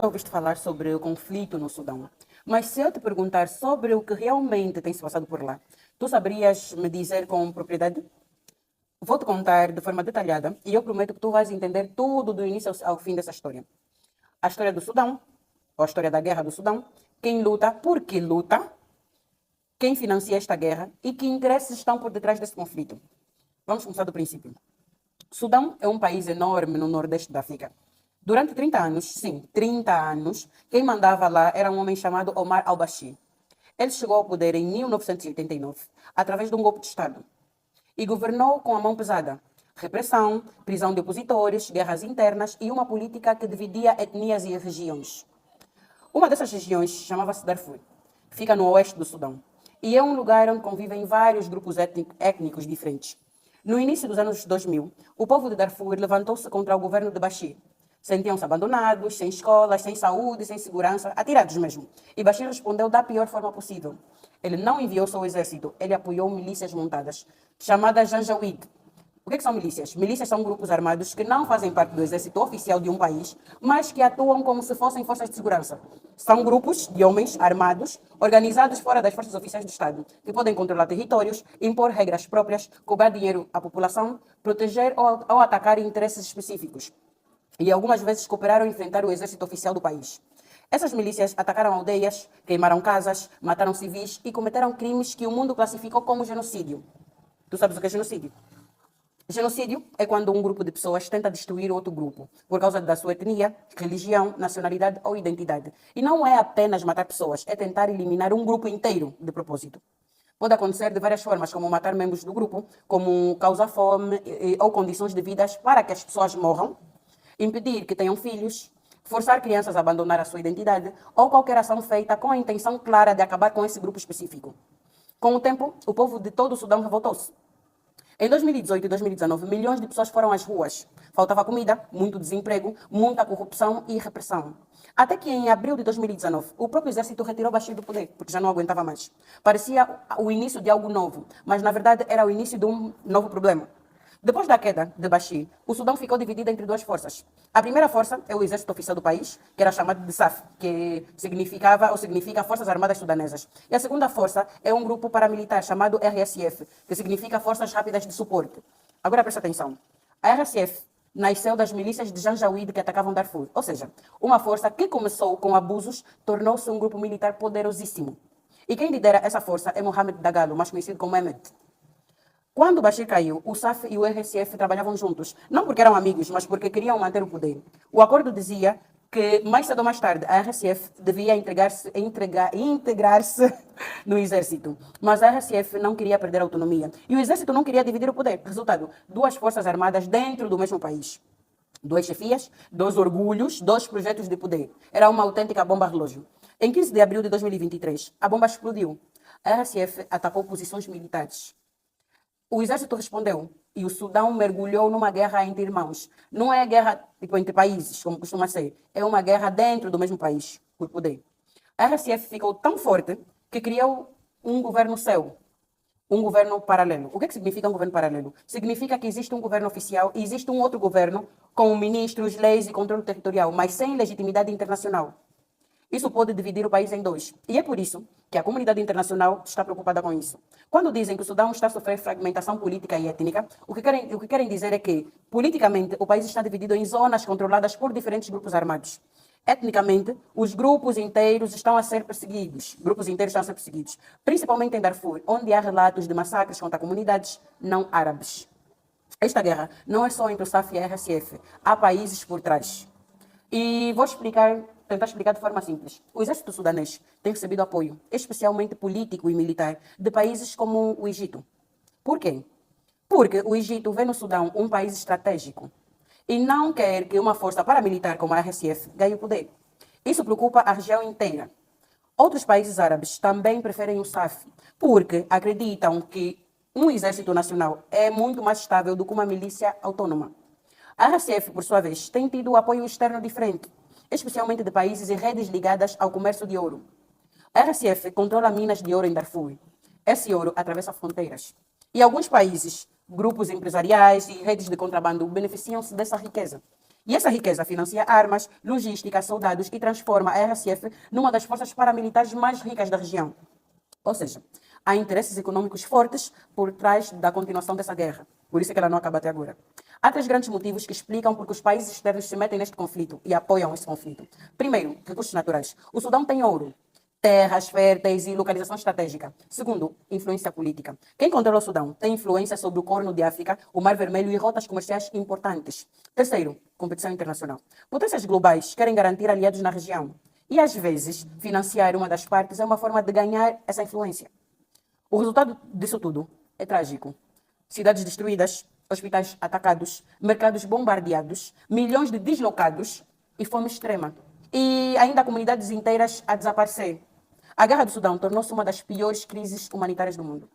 Ouviste falar sobre o conflito no Sudão. Mas se eu te perguntar sobre o que realmente tem se passado por lá, tu saberias me dizer com propriedade? Vou te contar de forma detalhada e eu prometo que tu vais entender tudo do início ao fim dessa história. A história do Sudão, ou a história da guerra do Sudão, quem luta, por que luta, quem financia esta guerra e que interesses estão por detrás desse conflito. Vamos começar do princípio. Sudão é um país enorme no nordeste da África. Durante 30 anos, sim, 30 anos, quem mandava lá era um homem chamado Omar al-Bashir. Ele chegou ao poder em 1989, através de um golpe de Estado, e governou com a mão pesada. Repressão, prisão de opositores, guerras internas e uma política que dividia etnias e regiões. Uma dessas regiões chamava-se Darfur. Fica no oeste do Sudão. E é um lugar onde convivem vários grupos étnicos diferentes. No início dos anos 2000, o povo de Darfur levantou-se contra o governo de Bashir. Sentiam-se abandonados, sem escolas, sem saúde, sem segurança, atirados mesmo. E Bashir respondeu da pior forma possível. Ele não enviou seu exército, ele apoiou milícias montadas, chamadas Janjaweed. O que são milícias? Milícias são grupos armados que não fazem parte do exército oficial de um país, mas que atuam como se fossem forças de segurança. São grupos de homens armados, organizados fora das forças oficiais do Estado, que podem controlar territórios, impor regras próprias, cobrar dinheiro à população, proteger ou atacar interesses específicos. E algumas vezes cooperaram em enfrentar o exército oficial do país. Essas milícias atacaram aldeias, queimaram casas, mataram civis e cometeram crimes que o mundo classificou como genocídio. Tu sabes o que é genocídio? Genocídio é quando um grupo de pessoas tenta destruir outro grupo por causa da sua etnia, religião, nacionalidade ou identidade. E não é apenas matar pessoas, é tentar eliminar um grupo inteiro de propósito. Pode acontecer de várias formas, como matar membros do grupo, como causar fome ou condições de vida para que as pessoas morram, impedir que tenham filhos, forçar crianças a abandonar a sua identidade ou qualquer ação feita com a intenção clara de acabar com esse grupo específico. Com o tempo, o povo de todo o Sudão revoltou-se. Em 2018 e 2019, milhões de pessoas foram às ruas. Faltava comida, muito desemprego, muita corrupção e repressão. Até que em abril de 2019, o próprio exército retirou Bashir do poder, porque já não aguentava mais. Parecia o início de algo novo, mas na verdade era o início de um novo problema. Depois da queda de Bashir, o Sudão ficou dividido entre duas forças. A primeira força é o exército oficial do país, que era chamado de SAF, que significa Forças Armadas Sudanesas. E a segunda força é um grupo paramilitar chamado RSF, que significa Forças Rápidas de Suporte. Agora presta atenção. A RSF nasceu das milícias de Janjaweed que atacavam Darfur. Ou seja, uma força que começou com abusos, tornou-se um grupo militar poderosíssimo. E quem lidera essa força é Mohamed Dagalo, mais conhecido como Mehmet. Quando Bashir caiu, o SAF e o RSF trabalhavam juntos, não porque eram amigos, mas porque queriam manter o poder. O acordo dizia que, mais cedo ou mais tarde, a RSF devia integrar-se no exército. Mas a RSF não queria perder a autonomia. E o exército não queria dividir o poder. Resultado, duas forças armadas dentro do mesmo país. Duas chefias, dois orgulhos, dois projetos de poder. Era uma autêntica bomba relógio. Em 15 de abril de 2023, a bomba explodiu. A RSF atacou posições militares. O exército respondeu e o Sudão mergulhou numa guerra entre irmãos. Não é guerra tipo, entre países, como costuma ser. É uma guerra dentro do mesmo país, por poder. A RSF ficou tão forte que criou um governo seu, um governo paralelo. O que significa um governo paralelo? Significa que existe um governo oficial e existe um outro governo com ministros, leis e controle territorial, mas sem legitimidade internacional. Isso pode dividir o país em dois. E é por isso que a comunidade internacional está preocupada com isso. Quando dizem que o Sudão está a sofrer fragmentação política e étnica, o que querem dizer é que, politicamente, o país está dividido em zonas controladas por diferentes grupos armados. Etnicamente, os grupos inteiros estão a ser perseguidos. Grupos inteiros estão a ser perseguidos. Principalmente em Darfur, onde há relatos de massacres contra comunidades não árabes. Esta guerra não é só entre o SAF e a RSF. Há países por trás. E vou tentar explicar de forma simples. O exército sudanês tem recebido apoio, especialmente político e militar, de países como o Egito. Por quê? Porque o Egito vê no Sudão um país estratégico e não quer que uma força paramilitar como a RSF ganhe o poder. Isso preocupa a região inteira. Outros países árabes também preferem o SAF, porque acreditam que um exército nacional é muito mais estável do que uma milícia autônoma. A RSF, por sua vez, tem tido apoio externo diferente, especialmente de países e redes ligadas ao comércio de ouro. A RSF controla minas de ouro em Darfur. Esse ouro atravessa fronteiras. E alguns países, grupos empresariais e redes de contrabando beneficiam-se dessa riqueza. E essa riqueza financia armas, logística, soldados e transforma a RSF numa das forças paramilitares mais ricas da região. Ou seja, há interesses econômicos fortes por trás da continuação dessa guerra. Por isso é que ela não acaba até agora. Há três grandes motivos que explicam porque os países externos se metem neste conflito e apoiam esse conflito. Primeiro, recursos naturais. O Sudão tem ouro, terras férteis e localização estratégica. Segundo, influência política. Quem controla o Sudão tem influência sobre o Corno de África, o Mar Vermelho e rotas comerciais importantes. Terceiro, competição internacional. Potências globais querem garantir aliados na região. E, às vezes, financiar uma das partes é uma forma de ganhar essa influência. O resultado disso tudo é trágico. Cidades destruídas, hospitais atacados, mercados bombardeados, milhões de deslocados e fome extrema. E ainda comunidades inteiras a desaparecer. A Guerra do Sudão tornou-se uma das piores crises humanitárias do mundo.